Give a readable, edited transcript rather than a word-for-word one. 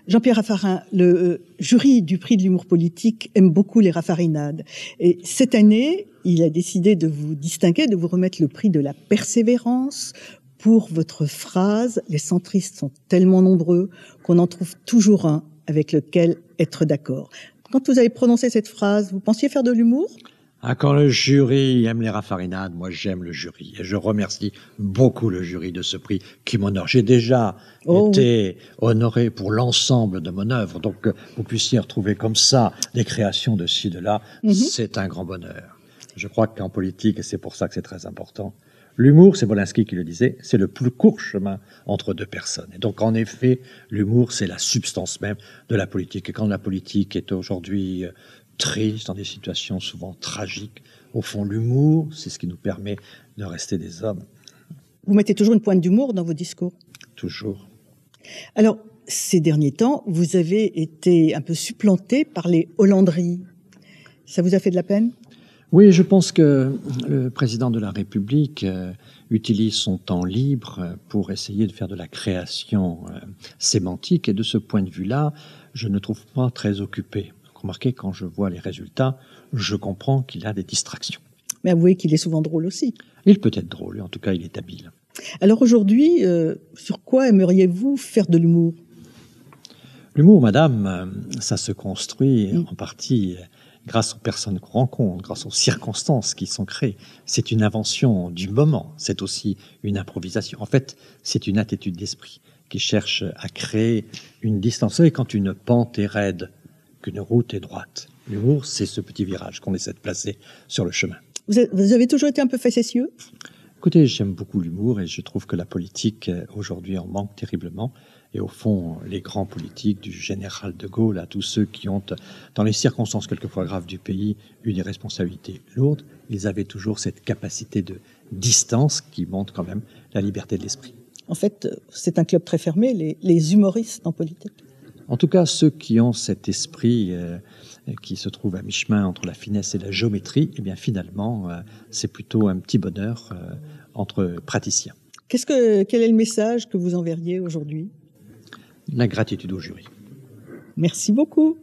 Jean-Pierre Raffarin, le jury du prix de l'humour politique aime beaucoup les raffarinades. Et cette année, il a décidé de vous distinguer, de vous remettre le prix de la persévérance pour votre phrase « Les centristes sont tellement nombreux qu'on en trouve toujours un avec lequel être d'accord ». Quand vous avez prononcé cette phrase, vous pensiez faire de l'humour ? Quand le jury aime les raffarinades, moi j'aime le jury. Et je remercie beaucoup le jury de ce prix qui m'honore. J'ai déjà été honoré pour l'ensemble de mon œuvre. Donc que vous puissiez retrouver comme ça des créations de ci, de là, c'est un grand bonheur. Je crois qu'en politique, et c'est pour ça que c'est très important, l'humour, c'est Wolinski qui le disait, c'est le plus court chemin entre deux personnes. Et donc en effet, l'humour, c'est la substance même de la politique. Et quand la politique est aujourd'hui triste, dans des situations souvent tragiques, au fond, l'humour, c'est ce qui nous permet de rester des hommes. Vous mettez toujours une pointe d'humour dans vos discours ? Toujours. Alors, ces derniers temps, vous avez été un peu supplanté par les hollanderies. Ça vous a fait de la peine ? Oui, je pense que le président de la République utilise son temps libre pour essayer de faire de la création sémantique. Et de ce point de vue-là, je ne trouve pas très occupé. Remarquez, quand je vois les résultats, je comprends qu'il a des distractions. Mais avouez qu'il est souvent drôle aussi. Il peut être drôle, en tout cas il est habile. Alors aujourd'hui, sur quoi aimeriez-vous faire de l'humour ? L'humour, madame, ça se construit en partie grâce aux personnes qu'on rencontre, grâce aux circonstances qui sont créées. C'est une invention du moment, c'est aussi une improvisation. En fait, c'est une attitude d'esprit qui cherche à créer une distance. Et quand une pente est raide, qu'une route est droite. L'humour, c'est ce petit virage qu'on essaie de placer sur le chemin. Vous avez toujours été un peu facétieux ? Écoutez, j'aime beaucoup l'humour et je trouve que la politique, aujourd'hui, en manque terriblement. Et au fond, les grands politiques, du général de Gaulle à tous ceux qui ont, dans les circonstances quelquefois graves du pays, eu des responsabilités lourdes, ils avaient toujours cette capacité de distance qui montre quand même la liberté de l'esprit. En fait, c'est un club très fermé, les humoristes en politique. En tout cas, ceux qui ont cet esprit qui se trouve à mi-chemin entre la finesse et la géométrie, eh bien finalement, c'est plutôt un petit bonheur entre praticiens. Quel est le message que vous enverriez aujourd'hui ? La gratitude au jury. Merci beaucoup.